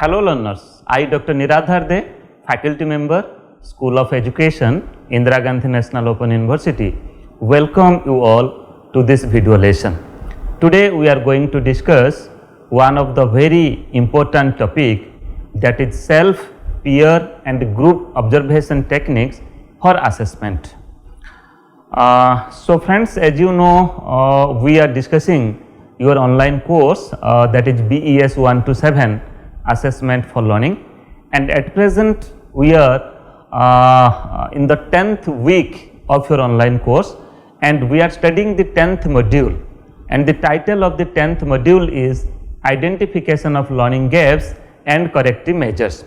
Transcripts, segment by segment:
Hello learners, I Dr. Niradhar, faculty member, School of Education, Indira Gandhi National Open University, welcome you all to this video lesson. Today we are going to discuss one of the very important topic, that is self, peer and group observation techniques for assessment. So friends, as you know, we are discussing your online course that is BES 1 to 7 assessment for learning, and at present we are in the 10th week of your online course, and we are studying the 10th module, and the title of the 10th module is identification of learning gaps and corrective measures.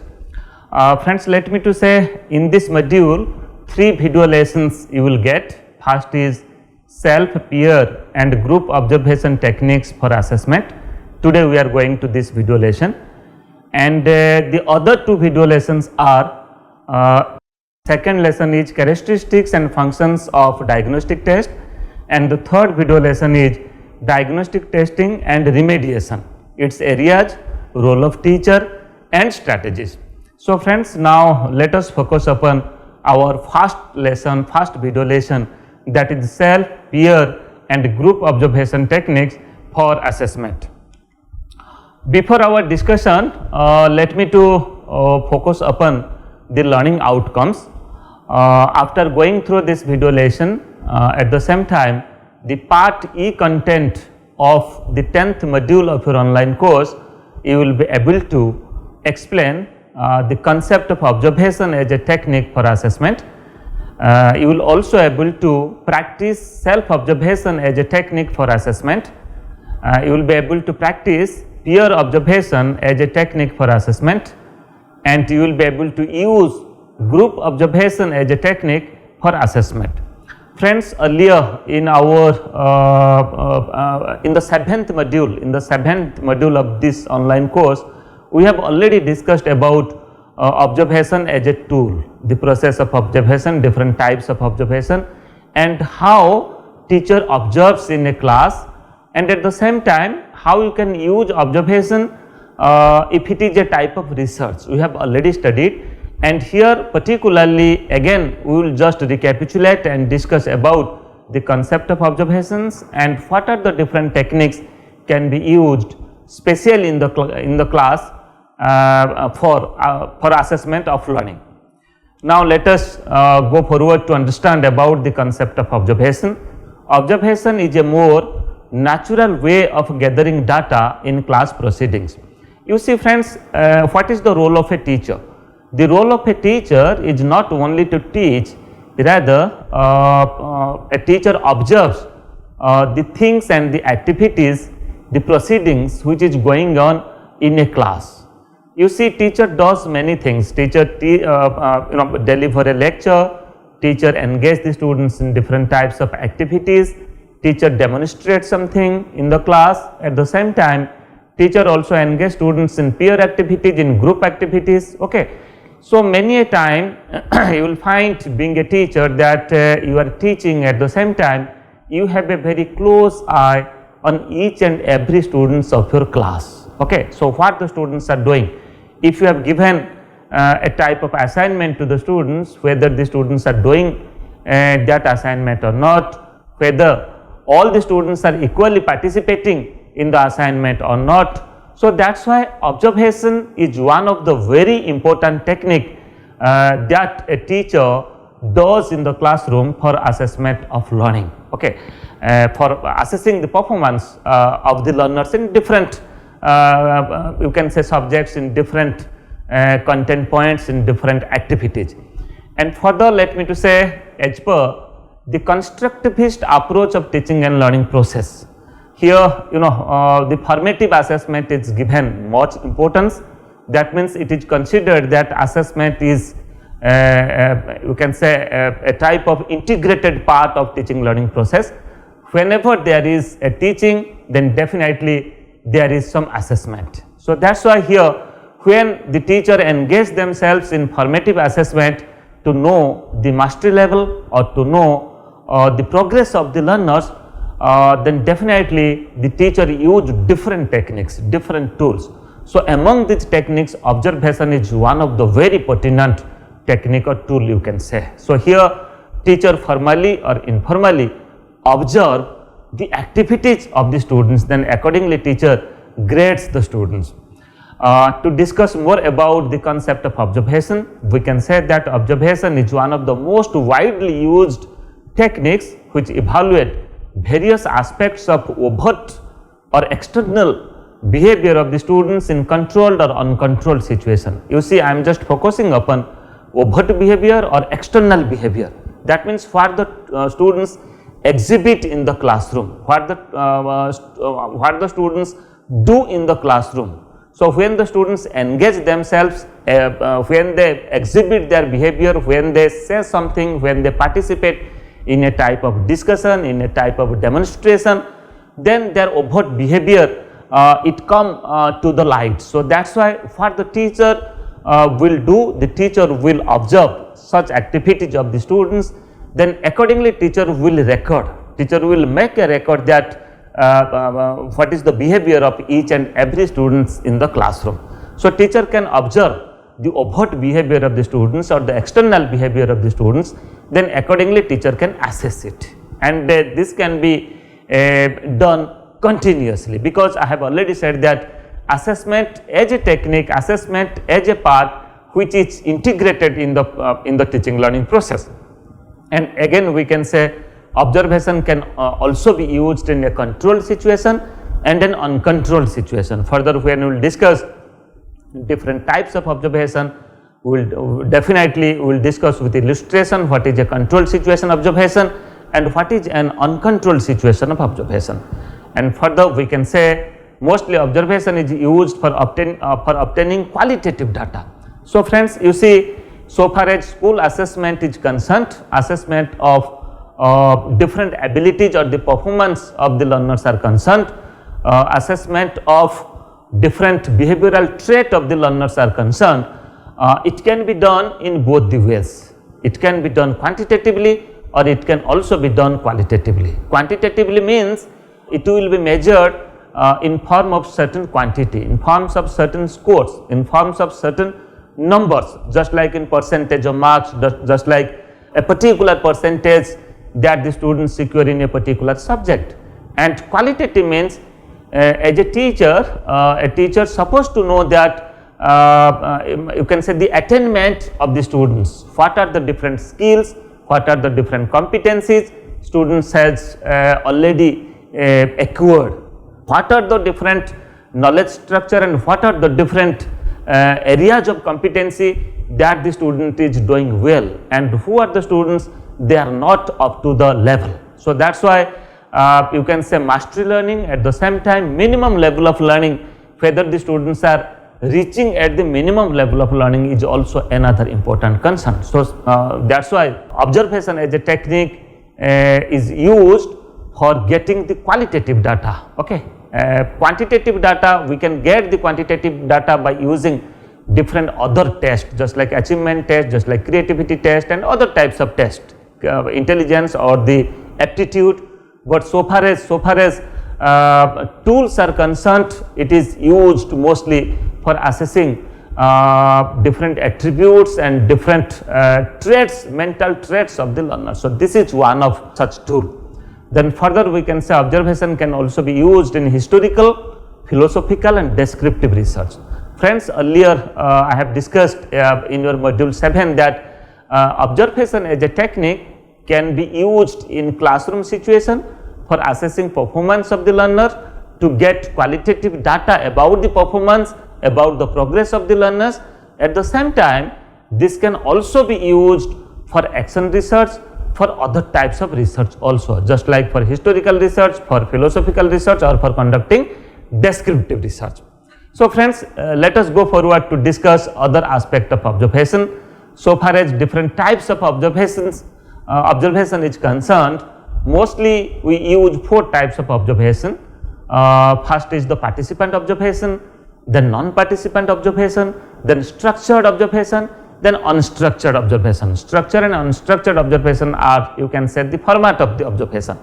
Friends, let me to say, in this module 3 video lessons you will get. First is self, peer and group observation techniques for assessment. Today we are going to this video lesson, and the other 2 video lessons are second lesson is characteristics and functions of diagnostic test, and the third video lesson is diagnostic testing and remediation, its areas, role of teacher and strategies. So friends, now let us focus upon our first lesson, first video lesson, that is self, peer and group observation techniques for assessment. Before our discussion, let me to focus upon the learning outcomes. After going through this video lesson, at the same time the part E content of the 10th module of your online course, you will be able to explain the concept of observation as a technique for assessment. You will also able to practice self observation as a technique for assessment. You will be able to practice peer observation as a technique for assessment, and you will be able to use group observation as a technique for assessment. Friends, earlier in our in the 7th module of this online course, we have already discussed about observation as a tool, the process of observation, different types of observation, and how teacher observes in a class, and at the same time how you can use observation if it is a type of research. We have already studied, and here particularly again we will just recapitulate and discuss about the concept of observations and what are the different techniques can be used specially in the class for assessment of learning. Now let us go forward to understand about the concept of observation. Observation is a more natural way of gathering data in class proceedings. You see friends, what is the role of a teacher? The role of a teacher is not only to teach, rather a teacher observes the things and the activities, the proceedings which is going on in a class. You see, teacher does many things. Teacher deliver a lecture, teacher engage the students in different types of activities, teacher demonstrates something in the class. At the same time, teacher also engage students in peer activities, in group activities. Okay. So many a time you will find, being a teacher, that you are teaching, at the same time you have a very close eye on each and every students of your class. Okay. So what the students are doing, if you have given a type of assignment to the students, whether the students are doing that assignment or not, whether all the students are equally participating in the assignment or not. So that is why observation is one of the very important technique that a teacher does in the classroom for assessment of learning. Okay. For assessing the performance of the learners in different you can say subjects, in different content points, in different activities. And further, let me to say, as per the constructivist approach of teaching and learning process, here the formative assessment is given much importance. That means it is considered that assessment is you can say a type of integrated part of teaching learning process. Whenever there is a teaching, then definitely there is some assessment. So that is why here, when the teacher engage themselves in formative assessment to know the mastery level or to know the progress of the learners, then definitely the teacher use different techniques, different tools. So, among these techniques, observation is one of the very pertinent technique or tool you can say. So, here teacher formally or informally observe the activities of the students, then accordingly teacher grades the students. To discuss more about the concept of observation, we can say that observation is one of the most widely used techniques which evaluate various aspects of overt or external behavior of the students in controlled or uncontrolled situation. You see, I am just focusing upon overt behavior or external behavior. That means what the students exhibit in the classroom, what the students do in the classroom. So, when the students engage themselves, when they exhibit their behavior, when they say something, when they participate in a type of discussion, in a type of demonstration, then their overt behavior it come to the light. So, that is why what the teacher will do, the teacher will observe such activities of the students, then accordingly teacher will record, teacher will make a record that what is the behavior of each and every students in the classroom. So, teacher can observe the overt behavior of the students or the external behavior of the students, then accordingly teacher can assess it, and this can be done continuously, because I have already said that assessment as a technique, assessment as a part which is integrated in the teaching learning process. And again we can say observation can also be used in a controlled situation and an uncontrolled situation. Further, when we will discuss different types of observation, we will definitely discuss with illustration what is a controlled situation observation and what is an uncontrolled situation of observation. And further we can say mostly observation is used for obtaining qualitative data. So, friends, you see, so far as school assessment is concerned, assessment of different abilities or the performance of the learners are concerned, assessment of different behavioral trait of the learners are concerned, it can be done in both the ways. It can be done quantitatively or it can also be done qualitatively. Quantitatively means it will be measured in form of certain quantity, in forms of certain scores, in forms of certain numbers, just like in percentage of marks, just like a particular percentage that the students secure in a particular subject. And qualitative means as a teacher supposed to know that you can say the attainment of the students, what are the different skills, what are the different competencies students has already acquired, what are the different knowledge structure and what are the different areas of competency that the student is doing well, and who are the students they are not up to the level. So, that is why you can say mastery learning, at the same time minimum level of learning, whether the students are reaching at the minimum level of learning is also another important concern. So, that is why observation as a technique is used for getting the qualitative data. Okay. Quantitative data, we can get the quantitative data by using different other tests, just like achievement test, just like creativity test and other types of tests, intelligence or the aptitude. But so far as tools are concerned, it is used mostly for assessing different attributes and different traits, mental traits of the learner. So, this is one of such tool. Then further we can say observation can also be used in historical, philosophical and descriptive research. Friends, earlier I have discussed in your module 7 that observation as a technique can be used in classroom situation for assessing performance of the learner, to get qualitative data about the performance, about the progress of the learners. At the same time, this can also be used for action research, for other types of research also, just like for historical research, for philosophical research or for conducting descriptive research. So, friends, let us go forward to discuss other aspect of observation. So far as different types of observation is concerned, mostly we use 4 types of observation. First is the participant observation, then non-participant observation, then structured observation, then unstructured observation. Structured and unstructured observation are, you can say, the format of the observation.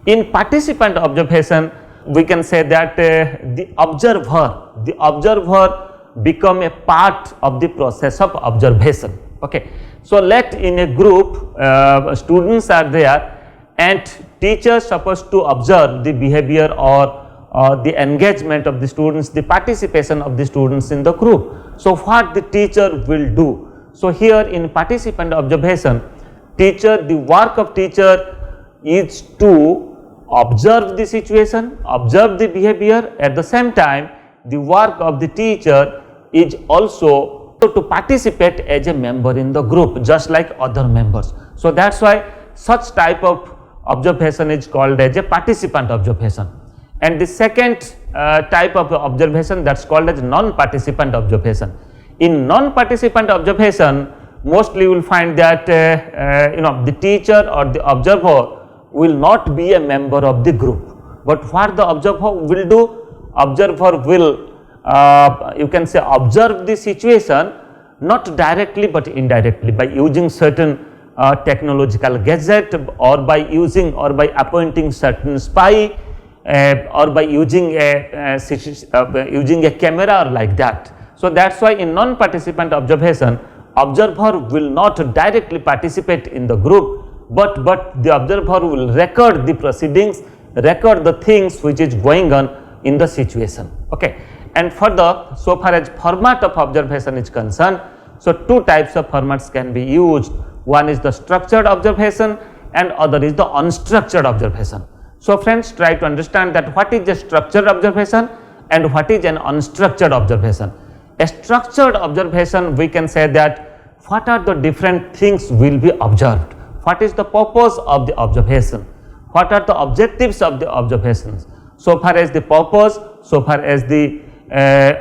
In participant observation, we can say that the observer become a part of the process of observation. Okay. So, let in a group students are there and teachers supposed to observe the behavior or the engagement of the students, the participation of the students in the group. So, what the teacher will do? So, here in participant observation, the work of teacher is to observe the situation, observe the behavior. At the same time, the work of the teacher is also to participate as a member in the group, just like other members. So, that is why such type of observation is called as a participant observation. And the second type of observation, that is called as non-participant observation. In non-participant observation, mostly you will find that the teacher or the observer will not be a member of the group, but what the observer will do? Observer will you can say observe the situation not directly but indirectly by using certain technological gadget, or by using or by appointing certain spy, or by using a camera or like that. So, that is why in non-participant observation, observer will not directly participate in the group, but the observer will record the proceedings, record the things which is going on in the situation. Okay. And further, so far as format of observation is concerned, so two types of formats can be used. One is the structured observation and other is the unstructured observation. So, friends, try to understand that what is a structured observation and what is an unstructured observation. A structured observation, we can say that what are the different things will be observed, what is the purpose of the observation, what are the objectives of the observations. So far as the purpose, so far as the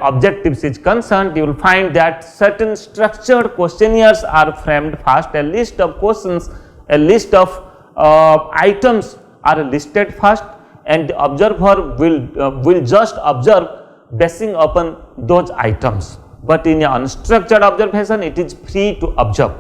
objectives is concerned, you will find that certain structured questionnaires are framed first, a list of questions, a list of items are listed first, and the observer will just observe basing upon those items. But in an unstructured observation, it is free to observe.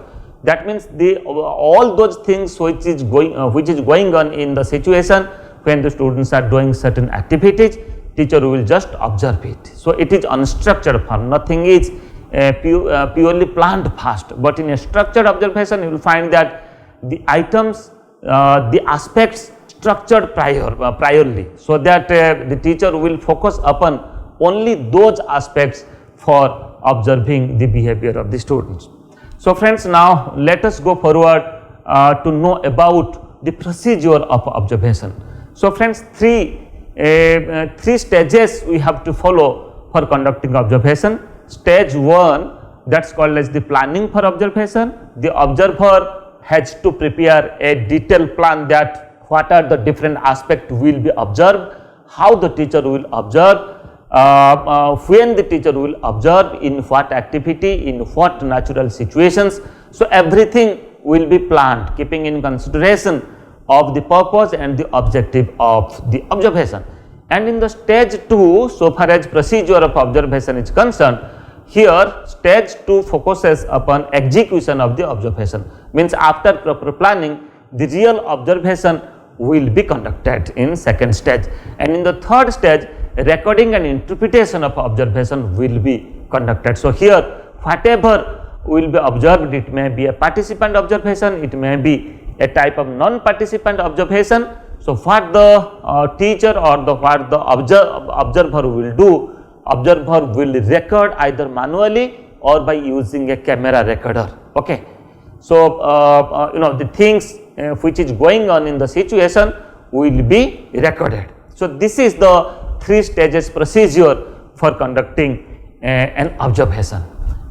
That means all those things which is going on in the situation when the students are doing certain activities, teacher will just observe it. So it is unstructured form, nothing is purely planned first, but in a structured observation you will find that the items, the aspects structured priorly, so that the teacher will focus upon only those aspects for observing the behavior of the students. So friends, now let us go forward to know about the procedure of observation. So friends, three stages we have to follow for conducting observation. Stage 1, that is called as the planning for observation. The observer has to prepare a detailed plan that what are the different aspects will be observed, how the teacher will observe, when the teacher will observe, in what activity, in what natural situations. So everything will be planned keeping in consideration of the purpose and the objective of the observation. And in the stage 2, so far as procedure of observation is concerned, here stage 2 focuses upon execution of the observation, means after proper planning the real observation will be conducted in second stage, and in the third stage recording and interpretation of observation will be conducted. So here whatever will be observed, it may be a participant observation, it may be a type of non-participant observation. So what the teacher or what the observer will do, observer will record either manually or by using a camera recorder. Okay. So the things which is going on in the situation will be recorded. So this is the 3 stages procedure for conducting an observation.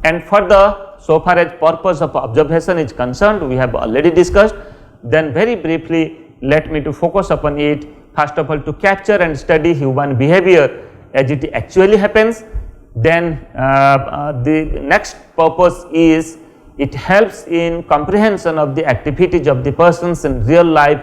And further, so far as purpose of observation is concerned, we have already discussed. Then very briefly let me to focus upon it. First of all, to capture and study human behavior as it actually happens. Then the next purpose is it helps in comprehension of the activities of the persons in real life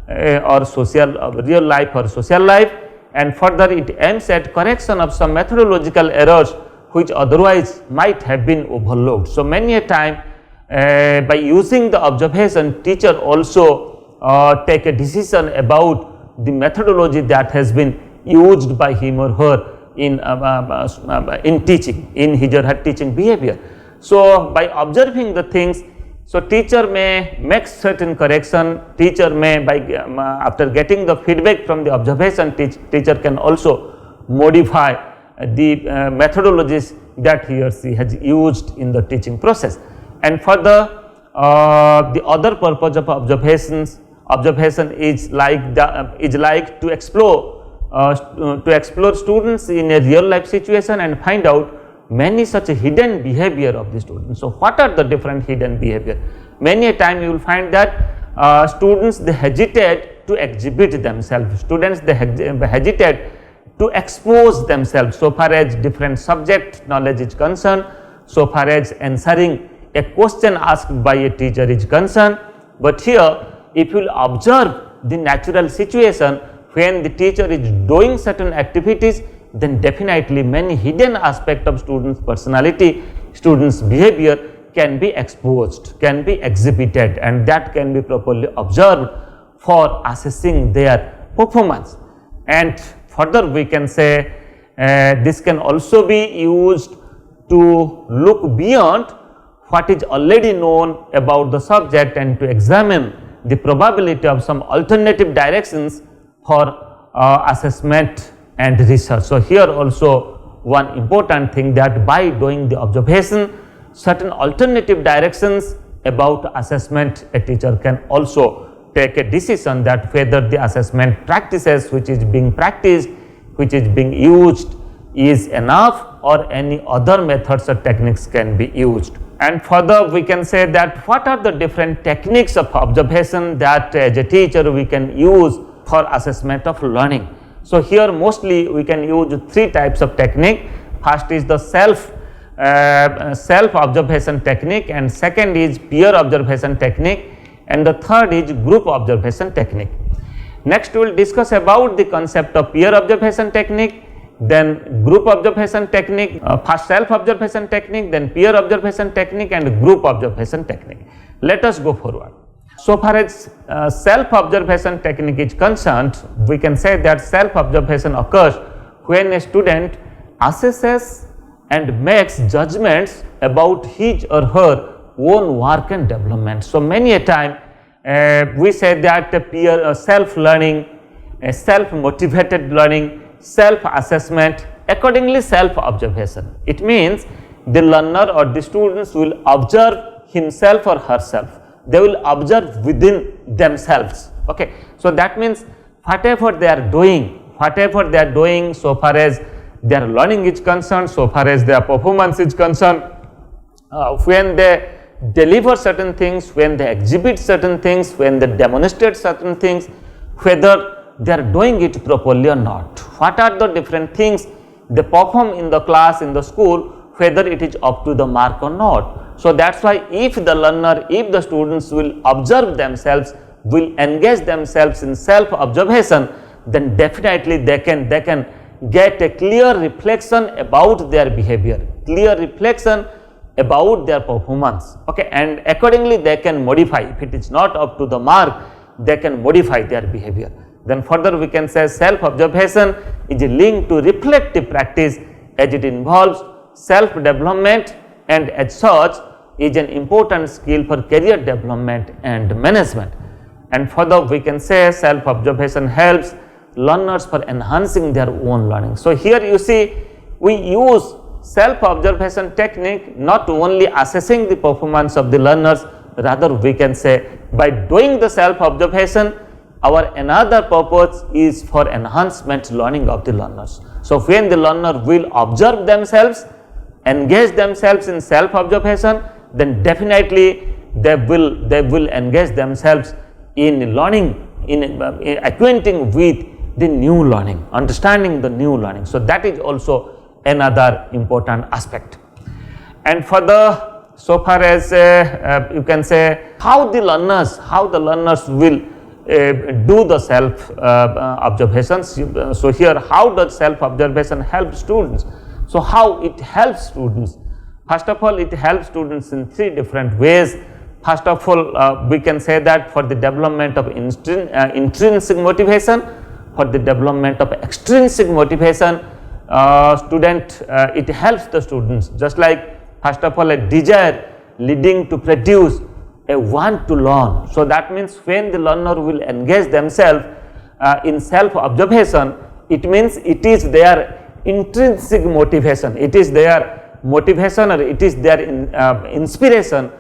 or social life, and further it aims at correction of some methodological errors which otherwise might have been overlooked. So many a time by using the observation, teacher also take a decision about the methodology that has been used by him or her in teaching, in his or her teaching behavior. So, by observing the things, so teacher may make certain correction, teacher may after getting the feedback from the observation, teacher can also modify the methodologies that he or she has used in the teaching process. And further, the other purpose of observation is like to explore students in a real life situation and find out many such hidden behavior of the students. So, what are the different hidden behavior? Many a time you will find that students they hesitate to exhibit themselves, students they hesitate to expose themselves so far as different subject knowledge is concerned, so far as answering a question asked by a teacher is concerned. But here if you will observe the natural situation when the teacher is doing certain activities, then definitely many hidden aspect of students' personality, students' behavior can be exposed, can be exhibited, and that can be properly observed for assessing their performance. And further we can say this can also be used to look beyond what is already known about the subject and to examine the probability of some alternative directions for assessment and research. So, here also one important thing that by doing the observation, certain alternative directions about assessment, a teacher can also take a decision that whether the assessment practices which is being practiced, which is being used is enough or any other methods or techniques can be used. And further we can say that what are the different techniques of observation that as a teacher we can use for assessment of learning. So, here mostly we can use three types of technique. First is the self observation technique, and second is peer observation technique, and the third is group observation technique. Next we will discuss about the concept of peer observation technique, then group observation technique, first self observation technique, then peer observation technique and group observation technique. Let us go forward. So far as self observation technique is concerned, we can say that self observation occurs when a student assesses and makes judgments about his or her own work and development. So, many a time we say that peer self learning, self motivated learning, self assessment, accordingly self observation. It means the learner or the students will observe himself or herself, they will observe within themselves. Okay. So, that means whatever they are doing so far as their learning is concerned, so far as their performance is concerned, when they deliver certain things, when they exhibit certain things, when they demonstrate certain things, whether they are doing it properly or not, what are the different things they perform in the class, in the school, whether it is up to the mark or not. So, that is why if the learner, if the students will observe themselves, will engage themselves in self observation, then definitely they can get a clear reflection about their behavior, clear reflection about their performance. Okay. And accordingly they can modify, if it is not up to the mark, they can modify their behavior. Then further we can say self observation is linked to reflective practice as it involves self development and as such is an important skill for career development and management. And further we can say self observation helps learners for enhancing their own learning. So, here you see we use self observation technique not only assessing the performance of the learners, rather we can say by doing the self observation our another purpose is for enhancement learning of the learners. So, when the learner will observe themselves, engage themselves in self observation, then definitely they will engage themselves in learning, in acquainting with the new learning, understanding the new learning. So, that is also another important aspect. And further, so far as you can say how the learners will do the self observations. So, here how does self observation help students? So, how it helps students? First of all, it helps students in three different ways. First of all, we can say that for the development of intrinsic motivation, for the development of extrinsic motivation. It helps the students, just like first of all a desire leading to produce a want to learn. So that means when the learner will engage themselves in self observation, it means it is their intrinsic motivation, it is their motivation, or it is their inspiration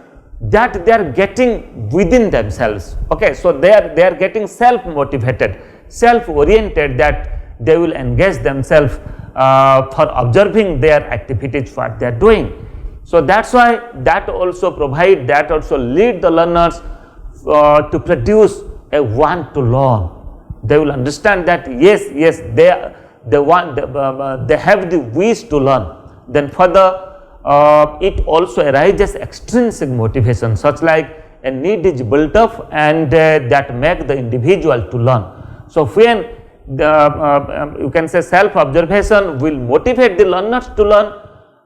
that they are getting within themselves. Okay, so they are getting self motivated, self oriented, that they will engage themselves for observing their activities, what they are doing. So that's why that also lead the learners to produce a want to learn. They will understand that yes, they have the wish to learn. Then further, it also arises extrinsic motivation, such like a need is built up and that make the individual to learn. So when you can say self observation will motivate the learners to learn,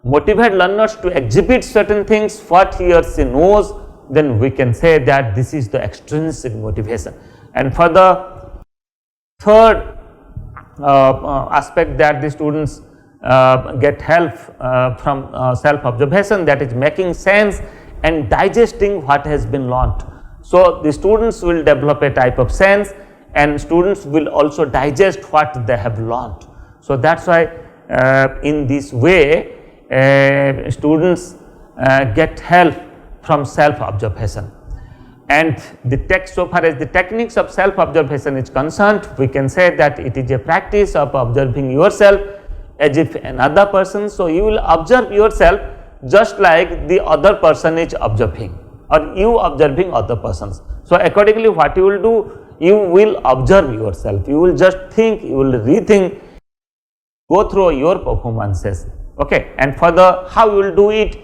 motivate learners to exhibit certain things what he or she knows, then we can say that this is the extrinsic motivation. And for the third aspect that the students get help from self observation, that is making sense and digesting what has been learnt. So the students will develop a type of sense, and students will also digest what they have learnt. So that's why in this way students get help from self observation. And so far as the techniques of self observation is concerned, we can say that it is a practice of observing yourself as if another person. So you will observe yourself just like the other person is observing, or you observing other persons. So accordingly, what you will do, you will observe yourself, you will just think, you will rethink, go through your performances. Okay, and further, how you will do it?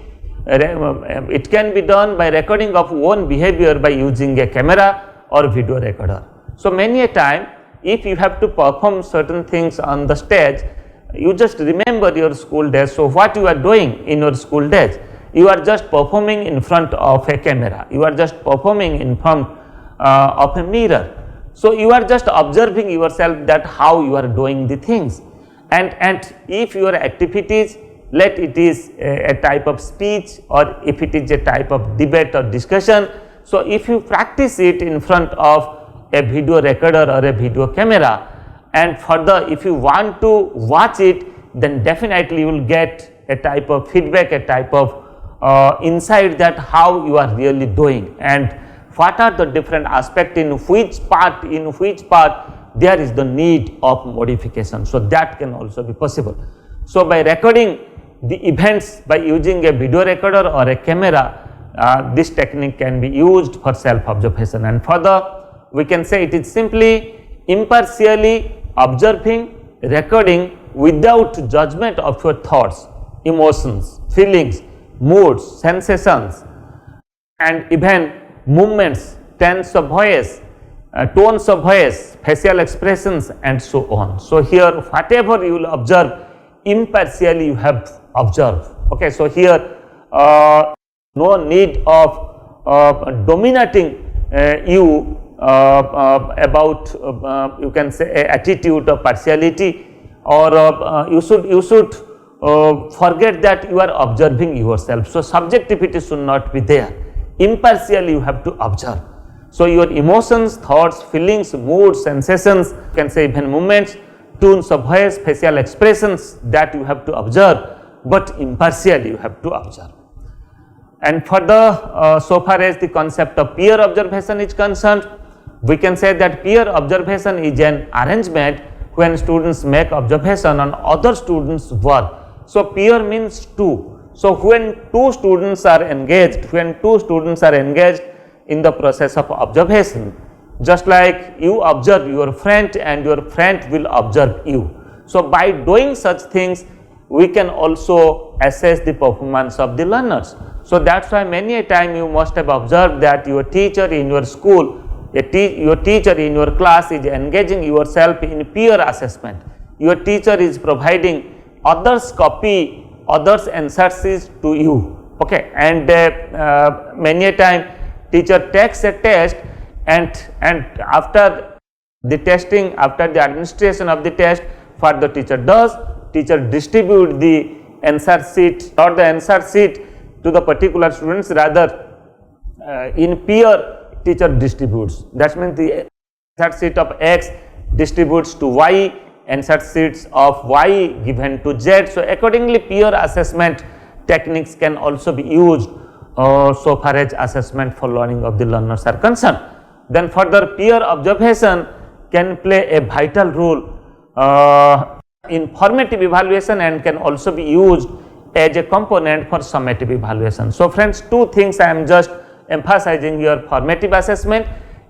It can be done by recording of own behavior by using a camera or video recorder. So many a time, if you have to perform certain things on the stage, you just remember your school days. So what you are doing in your school days, you are just performing in front of a camera, you are just performing in front of a mirror. So you are just observing yourself, that how you are doing the things. And if your activities, let it is a type of speech, or if it is a type of debate or discussion, so if you practice it in front of a video recorder or a video camera, and further if you want to watch it, then definitely you will get a type of feedback, a type of insight that how you are really doing, and what are the different aspects, in which part there is the need of modification. So that can also be possible. So by recording the events by using a video recorder or a camera, this technique can be used for self observation. And further, we can say it is simply impartially observing, recording without judgment of your thoughts, emotions, feelings, moods, sensations, and even movements, tones of voice, facial expressions, and so on. So here whatever you will observe, impartially you have observed. Okay, so here no need of dominating you about you can say attitude of partiality, or you should forget that you are observing yourself. So subjectivity should not be there. Impartially you have to observe. So your emotions, thoughts, feelings, moods, sensations, you can say even movements, tones of voice, facial expressions, that you have to observe, but impartially you have to observe. And further, so far as the concept of peer observation is concerned, we can say that peer observation is an arrangement when students make observation on other students' work. So peer means two. So when two students are engaged, in the process of observation, just like you observe your friend and your friend will observe you. So by doing such things, we can also assess the performance of the learners. So that's why many a time you must have observed that your teacher in your school, your teacher in your class is engaging yourself in peer assessment. Your teacher is providing others copy, others answers to you. Okay, and many a time teacher takes a test, and after the testing, after the administration of the test, what the teacher does, teacher distribute the answer sheet or the answer sheet to the particular students, rather in peer teacher distributes. That means the answer sheet of X distributes to Y, answer sheets of Y given to Z. So accordingly peer assessment techniques can also be used so far as assessment for learning of the learners are concerned. Then further, peer observation can play a vital role in formative evaluation and can also be used as a component for summative evaluation. So friends, two things I am just emphasizing here: formative assessment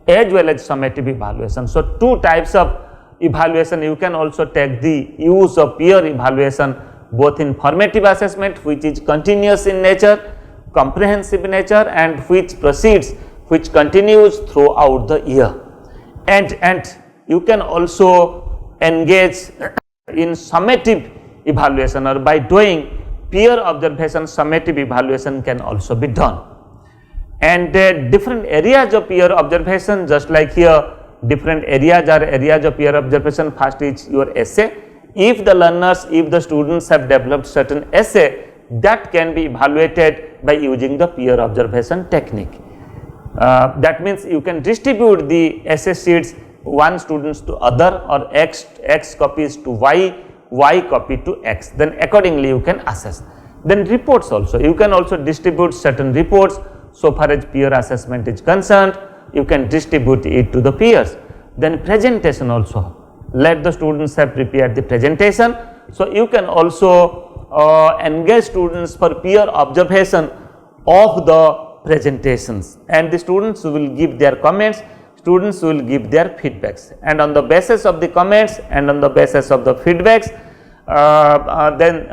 as well as summative evaluation. So two types of evaluation. You can also take the use of peer evaluation both in formative assessment, which is continuous in nature, comprehensive in nature, and which proceeds, which continues throughout the year. And you can also engage in summative evaluation, or by doing peer observation, summative evaluation can also be done. And different areas of peer observation, just like here different areas are areas of peer observation. First is your essay. If the learners, if the students have developed certain essay, that can be evaluated by using the peer observation technique. That means you can distribute the essay sheets, one students to other, or X copies to Y, Y copy to X, then accordingly you can assess. Then reports also, you can also distribute certain reports. So far as peer assessment is concerned, you can distribute it to the peers. Then presentation also, let the students have prepared the presentation. So you can also engage students for peer observation of the presentations, and the students will give their comments, students will give their feedbacks, and on the basis of the comments and on the basis of the feedbacks, then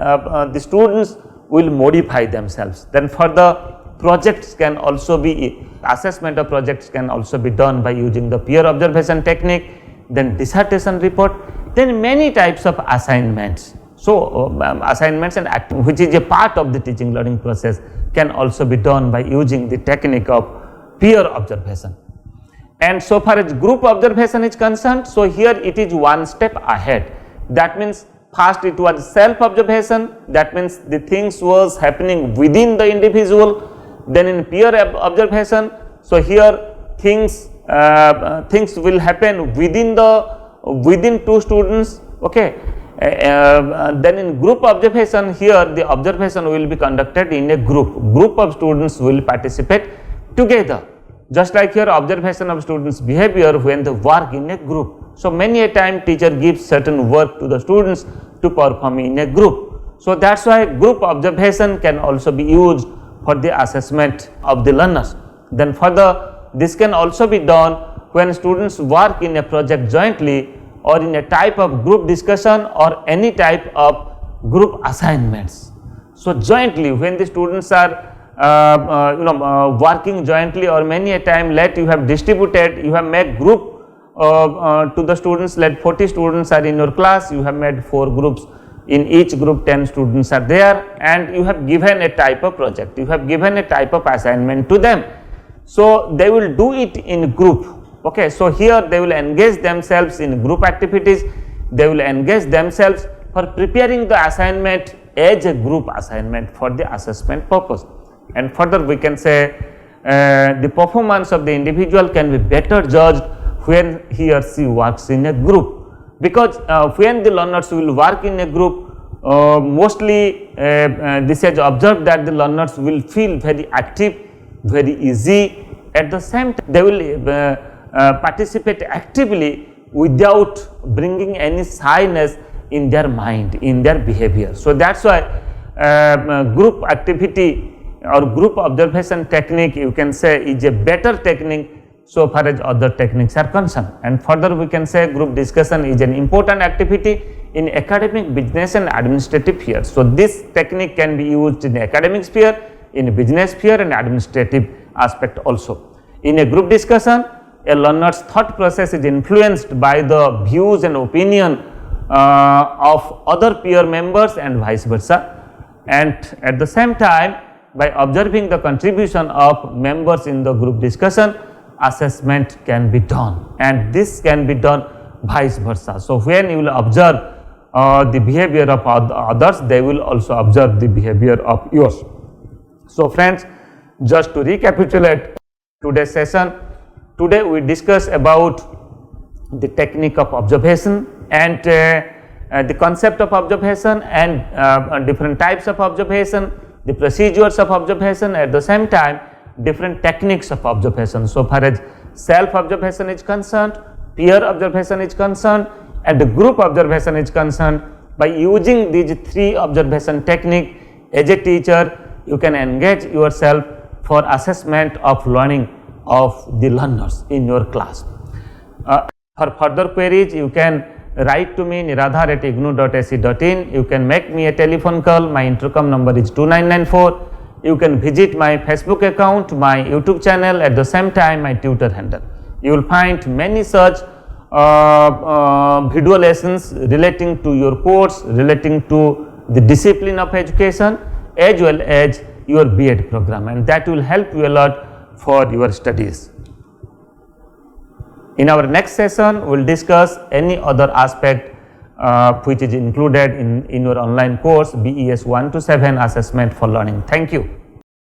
the students will modify themselves. Then further, projects can also be, assessment of projects can also be done by using the peer observation technique. Then dissertation report, then many types of assignments. So assignments and which is a part of the teaching learning process can also be done by using the technique of peer observation. And so far as group observation is concerned, so here it is one step ahead. That means first it was self observation, that means the things was happening within the individual. Then in peer observation, so here things will happen within two students, okay. Then in group observation, here the observation will be conducted in a group of students will participate together, just like here observation of students behavior when they work in a group. So many a time teacher gives certain work to the students to perform in a group. So that's why group observation can also be used for the assessment of the learners. Then further, this can also be done when students work in a project jointly, or in a type of group discussion, or any type of group assignments. So jointly, when the students are working jointly, or many a time let you have distributed, you have made group to the students, let 40 students are in your class, you have made 4 groups. In each group 10 students are there, and you have given a type of project, you have given a type of assignment to them. So they will do it in group, okay. So here they will engage themselves in group activities, they will engage themselves for preparing the assignment as a group assignment for the assessment purpose. And further we can say the performance of the individual can be better judged when he or she works in a group. Because when the learners will work in a group, mostly this has observed that the learners will feel very active, very easy. At the same time, they will participate actively without bringing any shyness in their mind, in their behavior. So that's why group activity or group observation technique, you can say, is a better technique so far as other techniques are concerned. And further we can say group discussion is an important activity in academic, business and administrative sphere. So this technique can be used in the academic sphere, in business sphere and administrative aspect also. In a group discussion, a learner's thought process is influenced by the views and opinion of other peer members and vice versa, and at the same time by observing the contribution of members in the group discussion, assessment can be done, and this can be done vice versa. So, when you will observe the behavior of others, they will also observe the behavior of yours. So, friends, just to recapitulate today's session, today we discuss about the technique of observation and the concept of observation and different types of observation, the procedures of observation, at the same time different techniques of observation. So far as self observation is concerned, peer observation is concerned, and the group observation is concerned, by using these three observation technique, as a teacher you can engage yourself for assessment of learning of the learners in your class. For further queries, you can write to me niradhar@ignou.ac.in. You can make me a telephone call. My intercom number is 2994. You can visit my Facebook account, my YouTube channel, at the same time my Twitter handle. You will find many such video lessons relating to your course, relating to the discipline of education, as well as your B.Ed program, and that will help you a lot for your studies. In our next session, we will discuss any other aspect which is included in your online course BES 1 to 7 assessment for learning. Thank you.